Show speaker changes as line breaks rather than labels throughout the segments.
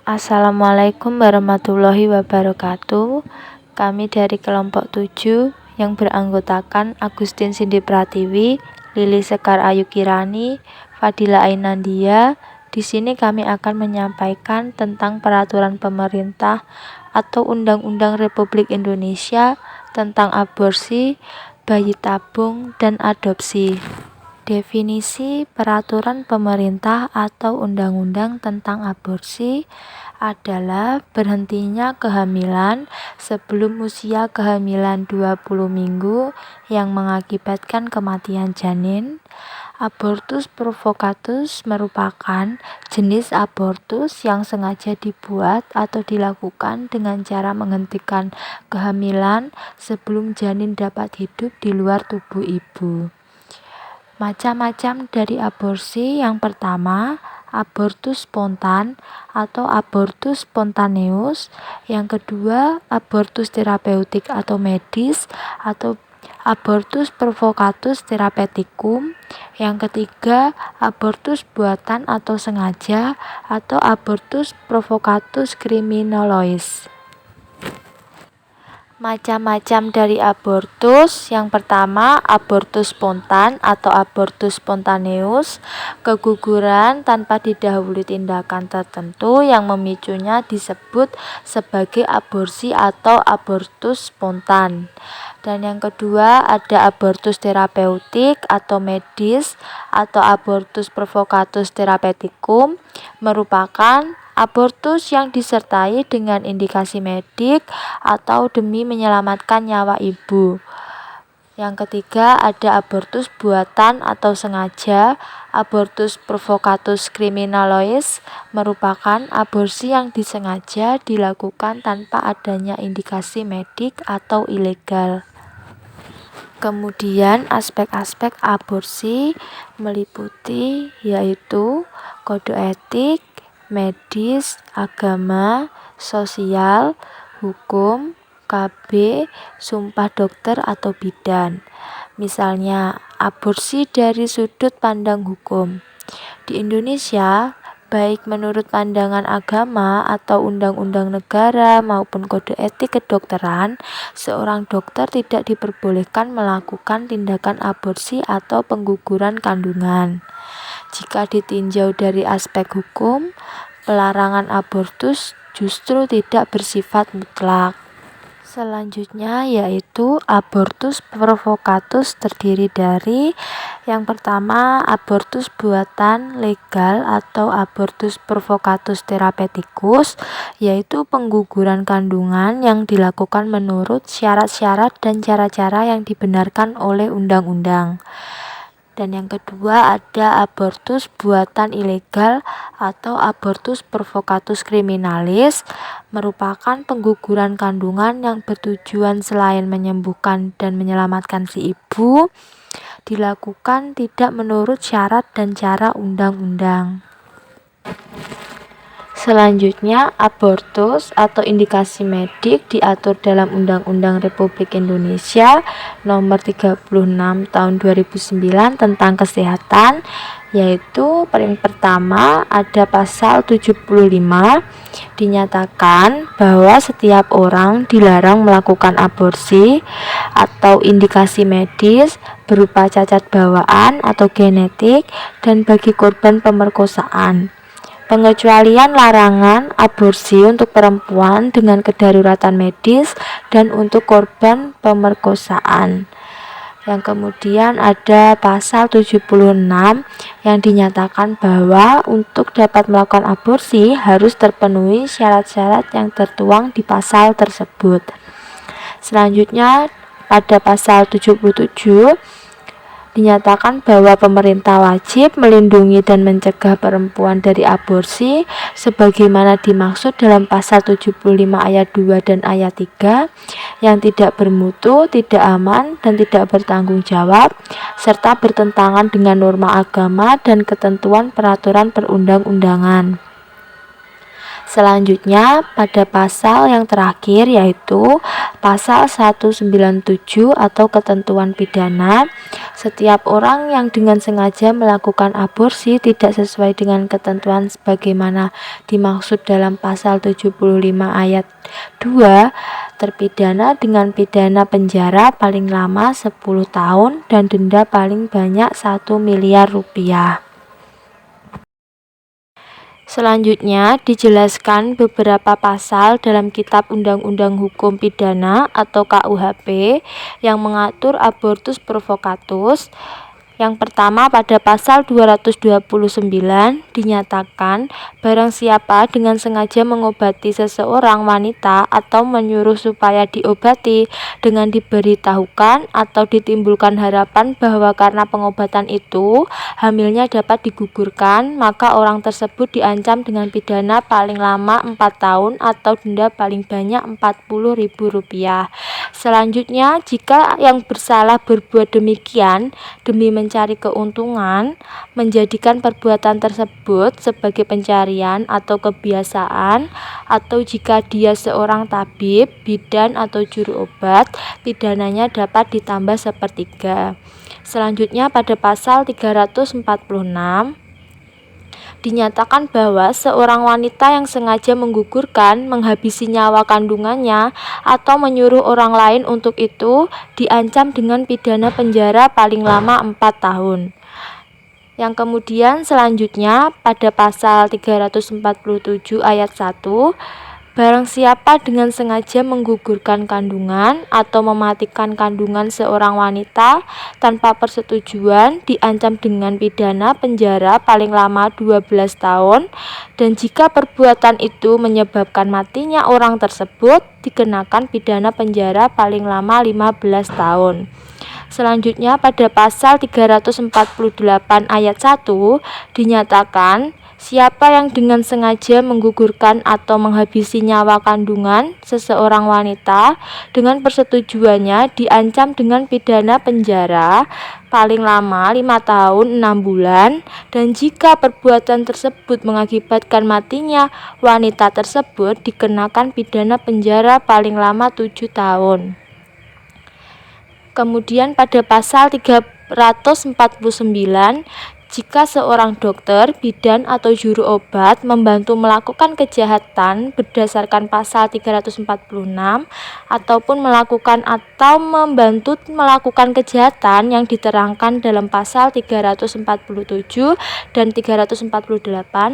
Assalamualaikum warahmatullahi wabarakatuh. Kami dari kelompok 7 yang beranggotakan Agustin Cindy Pratiwi, Lili Sekar Ayu Kirani, Fadila Ainandia. Di sini kami akan menyampaikan tentang peraturan pemerintah atau Undang-Undang Republik Indonesia tentang aborsi, bayi tabung, dan adopsi. Definisi peraturan pemerintah atau undang-undang tentang aborsi adalah berhentinya kehamilan sebelum usia kehamilan 20 minggu yang mengakibatkan kematian janin. Abortus provocatus merupakan jenis abortus yang sengaja dibuat atau dilakukan dengan cara menghentikan kehamilan sebelum janin dapat hidup di luar tubuh ibu. Macam-macam dari aborsi. Yang pertama, abortus spontan atau abortus spontaneus. Yang kedua, abortus terapeutik atau medis atau abortus provocatus therapeuticum. Yang ketiga, abortus buatan atau sengaja atau abortus provocatus criminolois. Macam-macam dari abortus. Yang pertama, abortus spontan atau abortus spontaneus, keguguran tanpa didahului tindakan tertentu yang memicunya disebut sebagai aborsi atau abortus spontan. Dan yang kedua, ada abortus terapeutik atau medis atau abortus provocatus therapeuticum, merupakan abortus yang disertai dengan indikasi medik atau demi menyelamatkan nyawa ibu. Yang ketiga, ada abortus buatan atau sengaja. Abortus provocatus criminalois merupakan aborsi yang disengaja dilakukan tanpa adanya indikasi medik atau ilegal. Kemudian aspek-aspek aborsi meliputi yaitu kode etik, medis, agama, sosial, hukum, KB, sumpah dokter atau bidan. Misalnya, aborsi dari sudut pandang hukum. Di Indonesia, baik menurut pandangan agama atau undang-undang negara maupun kode etik kedokteran, seorang dokter tidak diperbolehkan melakukan tindakan aborsi atau pengguguran kandungan. Jika ditinjau dari aspek hukum, pelarangan abortus justru tidak bersifat mutlak. Selanjutnya yaitu abortus provocatus terdiri dari yang pertama, abortus buatan legal atau abortus provocatus therapeuticus, yaitu pengguguran kandungan yang dilakukan menurut syarat-syarat dan cara-cara yang dibenarkan oleh undang-undang. Dan yang kedua, ada abortus buatan ilegal atau abortus provocatus criminalis, merupakan pengguguran kandungan yang bertujuan selain menyembuhkan dan menyelamatkan si ibu, dilakukan tidak menurut syarat dan cara undang-undang. Selanjutnya, abortus atau indikasi medik diatur dalam Undang-Undang Republik Indonesia Nomor 36 Tahun 2009 tentang kesehatan, yaitu yang pertama ada pasal 75, dinyatakan bahwa setiap orang dilarang melakukan aborsi atau indikasi medis berupa cacat bawaan atau genetik dan bagi korban pemerkosaan. Pengecualian larangan aborsi untuk perempuan dengan kedaruratan medis dan untuk korban pemerkosaan. Yang kemudian ada pasal 76 yang dinyatakan bahwa untuk dapat melakukan aborsi harus terpenuhi syarat-syarat yang tertuang di pasal tersebut. Selanjutnya pada pasal 77 dinyatakan bahwa pemerintah wajib melindungi dan mencegah perempuan dari aborsi sebagaimana dimaksud dalam pasal 75 ayat 2 dan ayat 3 yang tidak bermutu, tidak aman, dan tidak bertanggung jawab serta bertentangan dengan norma agama dan ketentuan peraturan perundang-undangan. Selanjutnya pada pasal yang terakhir yaitu pasal 197 atau ketentuan pidana, Setiap orang yang dengan sengaja melakukan aborsi tidak sesuai dengan ketentuan sebagaimana dimaksud dalam pasal 75 ayat 2 terpidana dengan pidana penjara paling lama 10 tahun dan denda paling banyak 1 miliar rupiah. Selanjutnya dijelaskan beberapa pasal dalam Kitab Undang-Undang Hukum Pidana atau KUHP yang mengatur abortus provokatus. Yang pertama, pada pasal 229 dinyatakan barang siapa dengan sengaja mengobati seseorang wanita atau menyuruh supaya diobati dengan diberitahukan atau ditimbulkan harapan bahwa karena pengobatan itu hamilnya dapat digugurkan, maka orang tersebut diancam dengan pidana paling lama 4 tahun atau denda paling banyak Rp40.000. Selanjutnya, jika yang bersalah berbuat demikian demi mencari keuntungan, menjadikan perbuatan tersebut sebagai pencarian atau kebiasaan, atau jika dia seorang tabib, bidan atau juru obat, pidananya dapat ditambah sepertiga. Selanjutnya pada pasal 346 dinyatakan bahwa seorang wanita yang sengaja menggugurkan, menghabisi nyawa kandungannya, atau menyuruh orang lain untuk itu diancam dengan pidana penjara paling lama 4 tahun. Yang kemudian selanjutnya pada pasal 347 ayat 1, barang siapa dengan sengaja menggugurkan kandungan atau mematikan kandungan seorang wanita tanpa persetujuan diancam dengan pidana penjara paling lama 12 tahun dan jika perbuatan itu menyebabkan matinya orang tersebut dikenakan pidana penjara paling lama 15 tahun. Selanjutnya pada pasal 348 ayat 1 dinyatakan siapa yang dengan sengaja menggugurkan atau menghabisi nyawa kandungan seseorang wanita dengan persetujuannya diancam dengan pidana penjara paling lama 5 tahun 6 bulan dan jika perbuatan tersebut mengakibatkan matinya wanita tersebut dikenakan pidana penjara paling lama 7 tahun. Kemudian pada pasal 349 jika seorang dokter, bidan atau juru obat membantu melakukan kejahatan berdasarkan pasal 346 ataupun melakukan atau membantu melakukan kejahatan yang diterangkan dalam pasal 347 dan 348,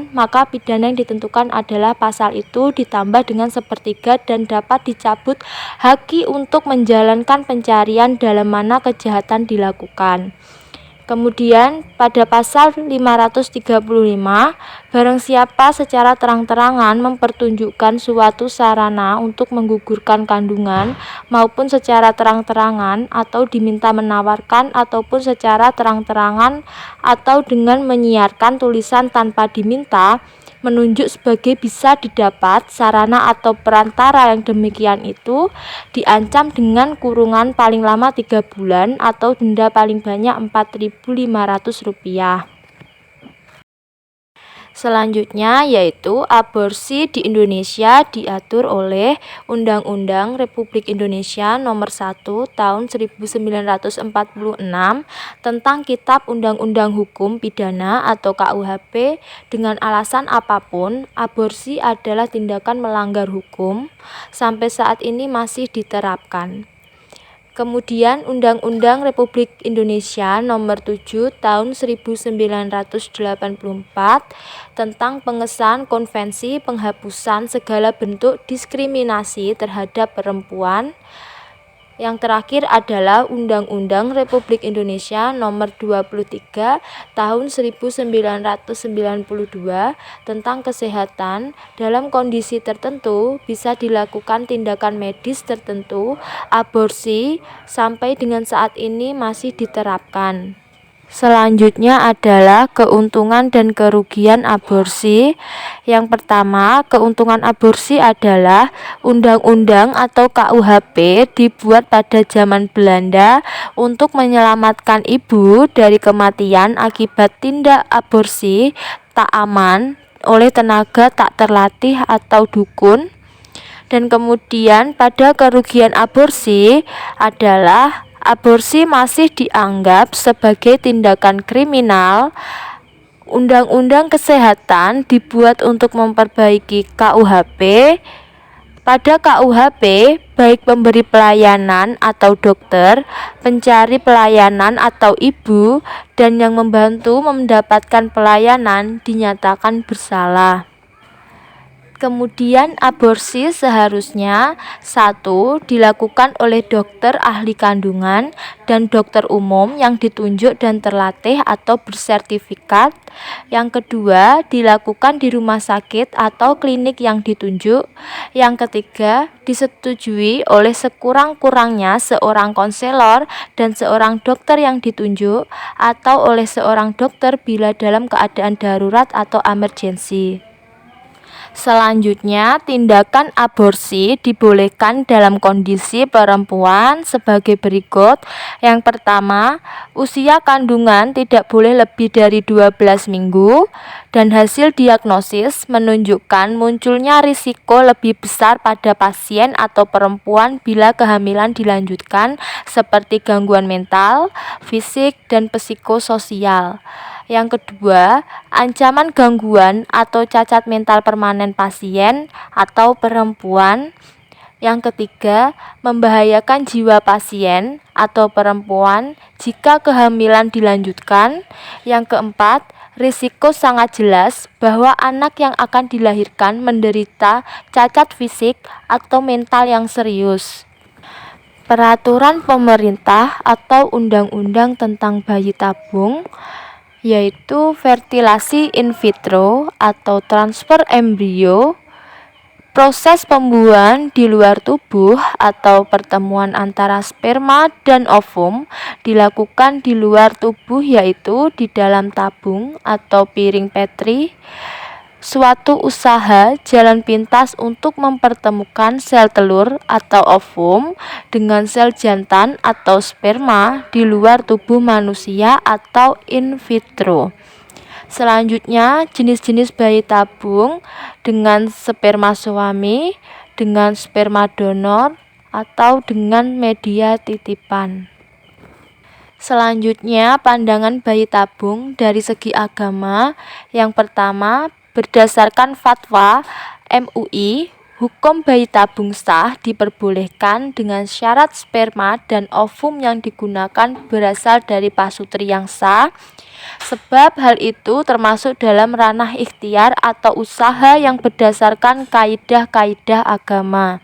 maka pidana yang ditentukan adalah pasal itu ditambah dengan sepertiga dan dapat dicabut haki untuk menjalankan pencarian dalam mana kejahatan dilakukan. Kemudian pada pasal 535 barang siapa secara terang-terangan mempertunjukkan suatu sarana untuk menggugurkan kandungan maupun secara terang-terangan atau diminta menawarkan ataupun secara terang-terangan atau dengan menyiarkan tulisan tanpa diminta menunjuk sebagai bisa didapat sarana atau perantara yang demikian itu diancam dengan kurungan paling lama 3 bulan atau denda paling banyak Rp4.500. Selanjutnya yaitu aborsi di Indonesia diatur oleh Undang-Undang Republik Indonesia Nomor 1 Tahun 1946 tentang Kitab Undang-Undang Hukum Pidana atau KUHP. Dengan alasan apapun, aborsi adalah tindakan melanggar hukum, sampai saat ini masih diterapkan. Kemudian Undang-Undang Republik Indonesia Nomor 7 Tahun 1984 tentang pengesahan Konvensi Penghapusan Segala Bentuk Diskriminasi Terhadap Perempuan. Yang terakhir adalah Undang-Undang Republik Indonesia Nomor 23 Tahun 1992 tentang kesehatan. Dalam kondisi tertentu bisa dilakukan tindakan medis tertentu, aborsi sampai dengan saat ini masih diterapkan. Selanjutnya adalah keuntungan dan kerugian aborsi. Yang pertama, keuntungan aborsi adalah undang-undang atau KUHP dibuat pada zaman Belanda untuk menyelamatkan ibu dari kematian akibat tindak aborsi tak aman oleh tenaga tak terlatih atau dukun. Dan kemudian pada kerugian aborsi adalah Aborsi masih dianggap sebagai tindakan kriminal. Undang-undang Kesehatan dibuat untuk memperbaiki KUHP. Pada KUHP, baik pemberi pelayanan atau dokter, pencari pelayanan atau ibu, dan yang membantu mendapatkan pelayanan dinyatakan bersalah. Kemudian aborsi seharusnya 1. Dilakukan oleh dokter ahli kandungan dan dokter umum yang ditunjuk dan terlatih atau bersertifikat. Yang kedua, dilakukan di rumah sakit atau klinik yang ditunjuk. Yang ketiga, disetujui oleh sekurang-kurangnya seorang konselor dan seorang dokter yang ditunjuk atau oleh seorang dokter bila dalam keadaan darurat atau emergensi. Selanjutnya, tindakan aborsi dibolehkan dalam kondisi perempuan sebagai berikut. Yang pertama, usia kandungan tidak boleh lebih dari 12 minggu dan hasil diagnosis menunjukkan munculnya risiko lebih besar pada pasien atau perempuan bila kehamilan dilanjutkan seperti gangguan mental, fisik, dan psikososial. Yang kedua, ancaman gangguan atau cacat mental permanen pasien atau perempuan. Yang ketiga, membahayakan jiwa pasien atau perempuan jika kehamilan dilanjutkan. Yang keempat, risiko sangat jelas bahwa anak yang akan dilahirkan menderita cacat fisik atau mental yang serius. Peraturan pemerintah atau undang-undang tentang bayi tabung, yaitu fertilasi in vitro atau transfer embrio, proses pembuahan di luar tubuh atau pertemuan antara sperma dan ovum dilakukan di luar tubuh, yaitu di dalam tabung atau piring Petri, suatu usaha jalan pintas untuk mempertemukan sel telur atau ovum dengan sel jantan atau sperma di luar tubuh manusia atau in vitro. Selanjutnya, jenis-jenis bayi tabung dengan sperma suami, dengan sperma donor, atau dengan media titipan. Selanjutnya, pandangan bayi tabung dari segi agama. Yang pertama, berdasarkan fatwa MUI, hukum bayi tabung sah diperbolehkan dengan syarat sperma dan ovum yang digunakan berasal dari pasutri yang sah, sebab hal itu termasuk dalam ranah ikhtiar atau usaha yang berdasarkan kaidah-kaidah agama.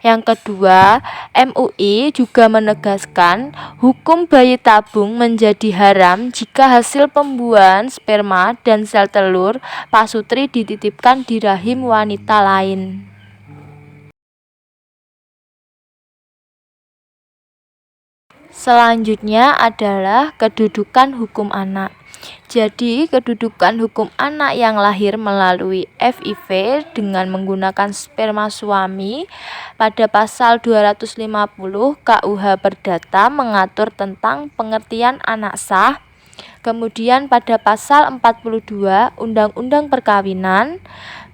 Yang kedua, MUI juga menegaskan hukum bayi tabung menjadi haram jika hasil pembuahan sperma dan sel telur pasutri dititipkan di rahim wanita lain. Selanjutnya adalah kedudukan hukum anak. Jadi, kedudukan hukum anak yang lahir melalui FIV dengan menggunakan sperma suami pada pasal 250 KUH Perdata mengatur tentang pengertian anak sah. Kemudian pada pasal 42 Undang-Undang Perkawinan.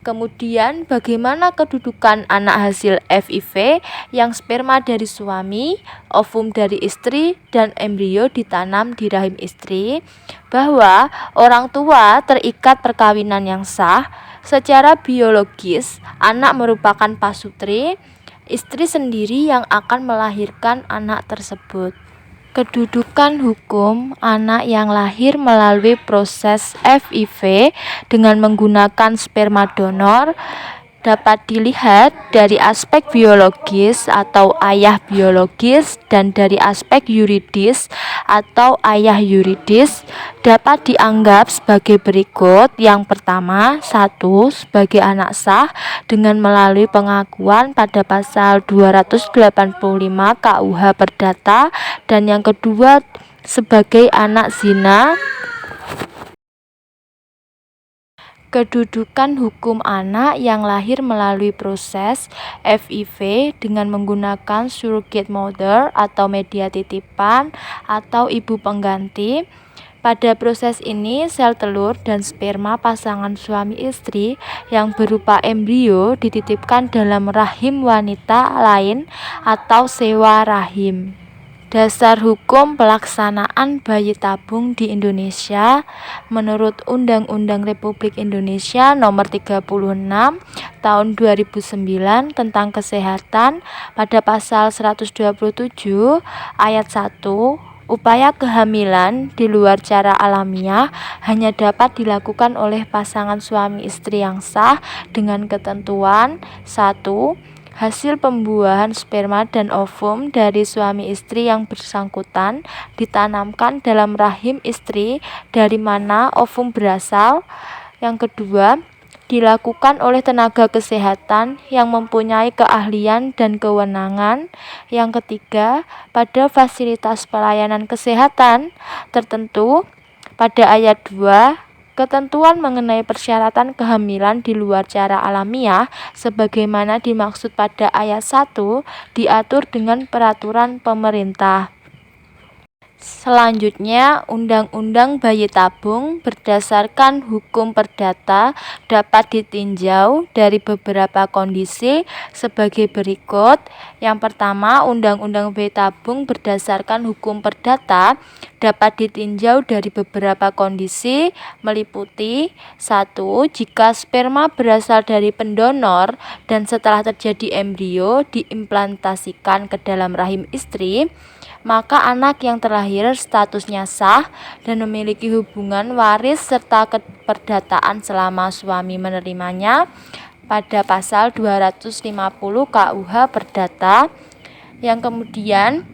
Kemudian bagaimana kedudukan anak hasil FIV yang sperma dari suami, ovum dari istri, dan embrio ditanam di rahim istri, bahwa orang tua terikat perkawinan yang sah. Secara biologis, anak merupakan pasutri, istri sendiri yang akan melahirkan anak tersebut. Kedudukan hukum anak yang lahir melalui proses FIV dengan menggunakan sperma donor dapat dilihat dari aspek biologis atau ayah biologis dan dari aspek yuridis atau ayah yuridis dapat dianggap sebagai berikut. Yang pertama, 1. Sebagai anak sah dengan melalui pengakuan pada pasal 285 KUH Perdata, dan yang kedua sebagai anak zina. Kedudukan hukum anak yang lahir melalui proses FIV dengan menggunakan surrogate mother atau media titipan atau ibu pengganti. Pada proses ini, sel telur dan sperma pasangan suami istri yang berupa embrio dititipkan dalam rahim wanita lain atau sewa rahim. Dasar hukum pelaksanaan bayi tabung di Indonesia menurut Undang-Undang Republik Indonesia Nomor 36 Tahun 2009 tentang Kesehatan pada pasal 127 ayat 1, upaya kehamilan di luar cara alamiah hanya dapat dilakukan oleh pasangan suami istri yang sah dengan ketentuan: 1. Hasil pembuahan sperma dan ovum dari suami istri yang bersangkutan ditanamkan dalam rahim istri dari mana ovum berasal. Yang kedua, dilakukan oleh tenaga kesehatan yang mempunyai keahlian dan kewenangan. Yang ketiga, pada fasilitas pelayanan kesehatan tertentu. Pada ayat 2, ketentuan mengenai persyaratan kehamilan di luar cara alamiah sebagaimana dimaksud pada ayat 1 diatur dengan peraturan pemerintah. Selanjutnya, Undang-Undang Bayi Tabung berdasarkan hukum perdata dapat ditinjau dari beberapa kondisi sebagai berikut. Yang pertama, Undang-Undang Bayi Tabung berdasarkan hukum perdata dapat ditinjau dari beberapa kondisi meliputi: 1. Jika sperma berasal dari pendonor dan setelah terjadi embrio diimplantasikan ke dalam rahim istri, maka anak yang terlahir statusnya sah dan memiliki hubungan waris serta keperdataan selama suami menerimanya pada pasal 250 KUH Perdata. Yang kemudian,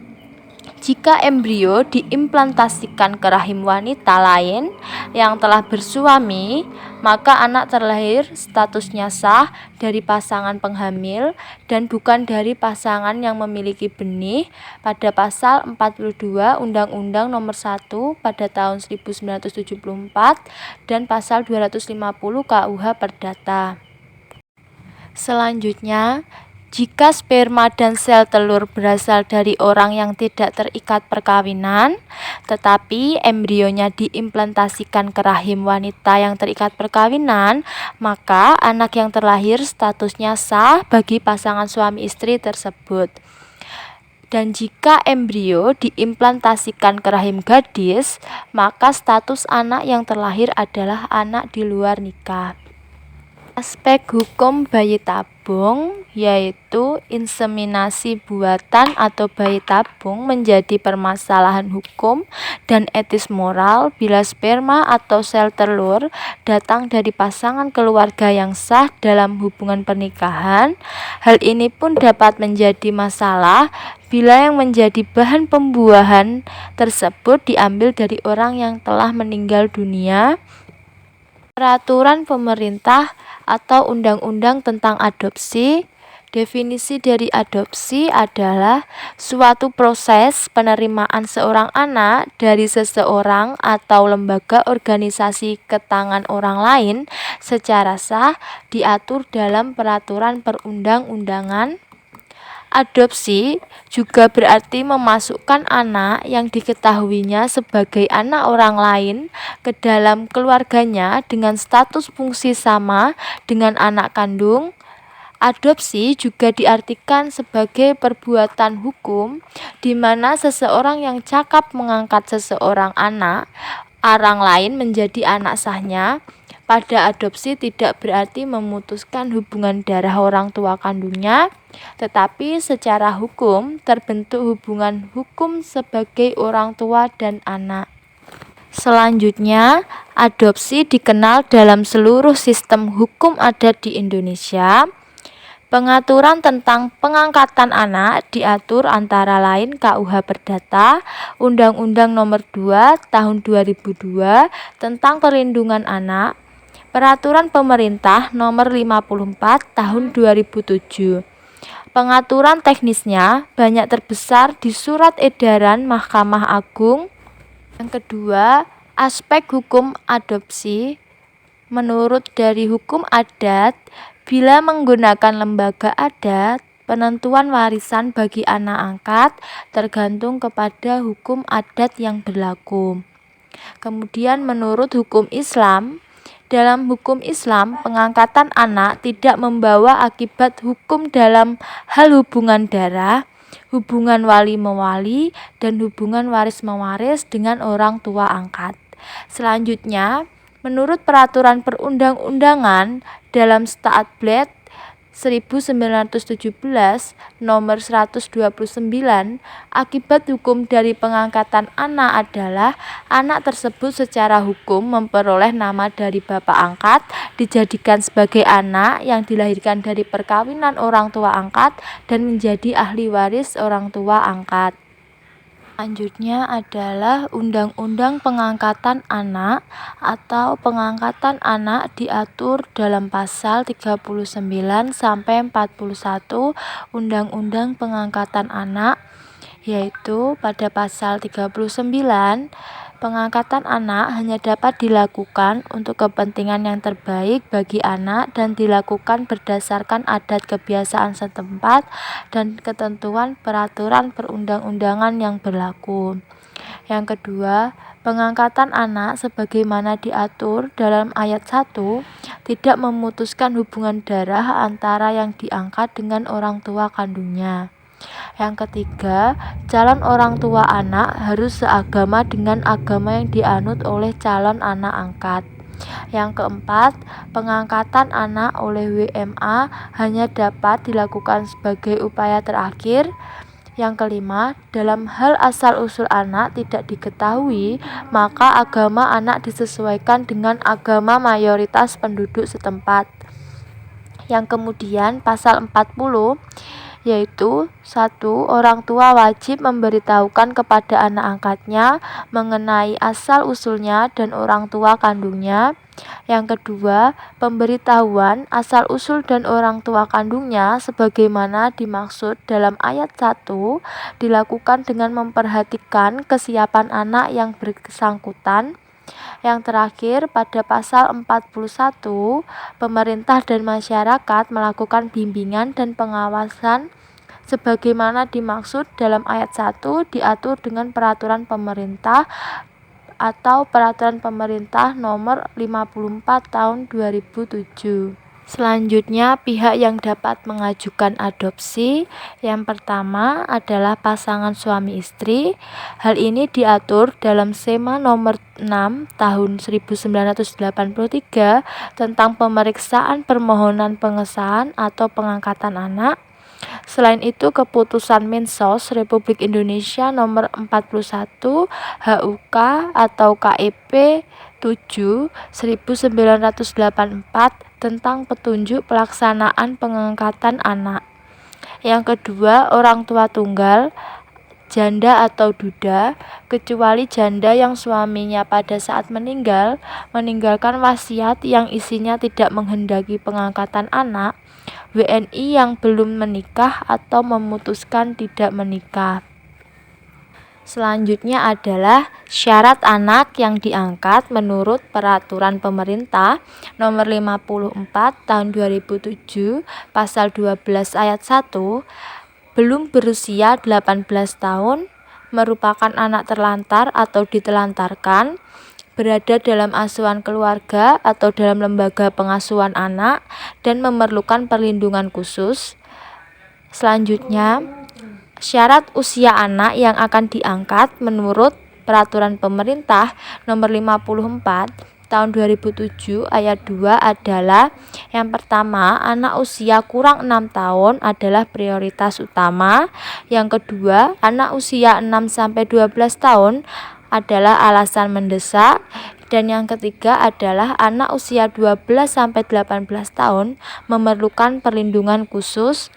jika embrio diimplantasikan ke rahim wanita lain yang telah bersuami, maka anak terlahir statusnya sah dari pasangan penghamil dan bukan dari pasangan yang memiliki benih pada pasal 42 Undang-Undang Nomor 1 pada tahun 1974 dan pasal 250 KUH Perdata. Selanjutnya, jika sperma dan sel telur berasal dari orang yang tidak terikat perkawinan, tetapi embrionya diimplantasikan ke rahim wanita yang terikat perkawinan, maka anak yang terlahir statusnya sah bagi pasangan suami istri tersebut. Dan jika embrio diimplantasikan ke rahim gadis, maka status anak yang terlahir adalah anak di luar nikah. Aspek hukum bayi tabung yaitu inseminasi buatan atau bayi tabung menjadi permasalahan hukum dan etis moral bila sperma atau sel telur datang dari pasangan keluarga yang sah dalam hubungan pernikahan. Hal ini pun dapat menjadi masalah bila yang menjadi bahan pembuahan tersebut diambil dari orang yang telah meninggal dunia. Peraturan pemerintah atau undang-undang tentang adopsi. Definisi dari adopsi adalah suatu proses penerimaan seorang anak dari seseorang atau lembaga organisasi ke tangan orang lain secara sah diatur dalam peraturan perundang-undangan. Adopsi juga berarti memasukkan anak yang diketahuinya sebagai anak orang lain ke dalam keluarganya dengan status fungsi sama dengan anak kandung. Adopsi juga diartikan sebagai perbuatan hukum di mana seseorang yang cakap mengangkat seseorang anak orang lain menjadi anak sahnya. Pada adopsi tidak berarti memutuskan hubungan darah orang tua kandungnya, tetapi secara hukum terbentuk hubungan hukum sebagai orang tua dan anak. Selanjutnya, adopsi dikenal dalam seluruh sistem hukum adat di Indonesia. Pengaturan tentang pengangkatan anak diatur antara lain KUH Perdata, Undang-Undang Nomor 2 Tahun 2002 tentang Perlindungan Anak, Peraturan Pemerintah Nomor 54 Tahun 2007. Pengaturan teknisnya banyak terbesar di Surat Edaran Mahkamah Agung. Yang kedua, aspek hukum adopsi. Menurut dari hukum adat, bila menggunakan lembaga adat, penentuan warisan bagi anak angkat tergantung kepada hukum adat yang berlaku. Kemudian menurut hukum Islam, dalam hukum Islam, pengangkatan anak tidak membawa akibat hukum dalam hal hubungan darah. hubungan wali-mewali, dan hubungan waris-mewaris dengan orang tua angkat. Selanjutnya, menurut peraturan perundang-undangan dalam Statblad 1917 nomor 129, akibat hukum dari pengangkatan anak adalah anak tersebut secara hukum memperoleh nama dari bapak angkat, dijadikan sebagai anak yang dilahirkan dari perkawinan orang tua angkat dan menjadi ahli waris orang tua angkat. Selanjutnya adalah Undang-Undang Pengangkatan Anak atau pengangkatan anak diatur dalam pasal 39 sampai 41 Undang-Undang Pengangkatan Anak, yaitu pada pasal 39 pengangkatan anak hanya dapat dilakukan untuk kepentingan yang terbaik bagi anak dan dilakukan berdasarkan adat kebiasaan setempat dan ketentuan peraturan perundang-undangan yang berlaku. Yang kedua, pengangkatan anak sebagaimana diatur dalam ayat 1 tidak memutuskan hubungan darah antara yang diangkat dengan orang tua kandungnya. Yang ketiga, calon orang tua anak harus seagama dengan agama yang dianut oleh calon anak angkat. Yang keempat, pengangkatan anak oleh WMA hanya dapat dilakukan sebagai upaya terakhir. Yang kelima, dalam hal asal-usul anak tidak diketahui, maka agama anak disesuaikan dengan agama mayoritas penduduk setempat. Yang kemudian pasal 40, yaitu 1. Orang tua wajib memberitahukan kepada anak angkatnya mengenai asal-usulnya dan orang tua kandungnya. Yang kedua, pemberitahuan asal-usul dan orang tua kandungnya sebagaimana dimaksud dalam ayat 1 dilakukan dengan memperhatikan kesiapan anak yang bersangkutan. Yang terakhir, pada pasal 41, pemerintah dan masyarakat melakukan bimbingan dan pengawasan sebagaimana dimaksud dalam ayat 1 diatur dengan peraturan pemerintah atau peraturan pemerintah nomor 54 tahun 2007. Selanjutnya, pihak yang dapat mengajukan adopsi yang pertama adalah pasangan suami istri. Hal ini diatur dalam SEMA nomor 6 tahun 1983 tentang pemeriksaan permohonan pengesahan atau pengangkatan anak. Selain itu, keputusan Mensos Republik Indonesia nomor 41 HUK atau KEP 7 1984 tentang petunjuk pelaksanaan pengangkatan anak. Yang kedua, orang tua tunggal, janda atau duda, kecuali janda yang suaminya pada saat meninggalkan wasiat yang isinya tidak menghendaki pengangkatan anak, WNI yang belum menikah atau memutuskan tidak menikah. Selanjutnya adalah syarat anak yang diangkat menurut peraturan pemerintah nomor 54 tahun 2007 pasal 12 ayat 1, belum berusia 18 tahun, merupakan anak terlantar atau ditelantarkan, berada dalam asuhan keluarga atau dalam lembaga pengasuhan anak dan memerlukan perlindungan khusus. Selanjutnya, syarat usia anak yang akan diangkat menurut peraturan pemerintah nomor 54 tahun 2007 ayat 2 adalah yang pertama, anak usia kurang 6 tahun adalah prioritas utama. Yang kedua, anak usia 6 sampai 12 tahun adalah alasan mendesak. Dan yang ketiga adalah anak usia 12 sampai 18 tahun memerlukan perlindungan khusus.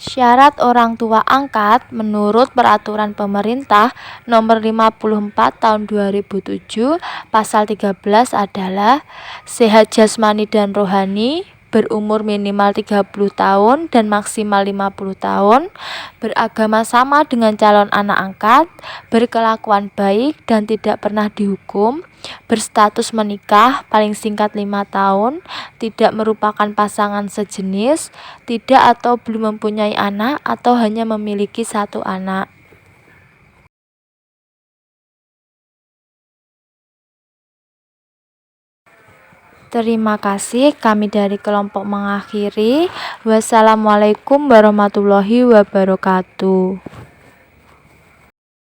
Syarat orang tua angkat menurut peraturan pemerintah nomor 54 tahun 2007 pasal 13 adalah sehat jasmani dan rohani, berumur minimal 30 tahun dan maksimal 50 tahun, beragama sama dengan calon anak angkat, berkelakuan baik dan tidak pernah dihukum, berstatus menikah paling singkat 5 tahun, tidak merupakan pasangan sejenis, tidak atau belum mempunyai anak atau hanya memiliki satu anak. Terima kasih, kami dari kelompok mengakhiri. Wassalamualaikum warahmatullahi wabarakatuh.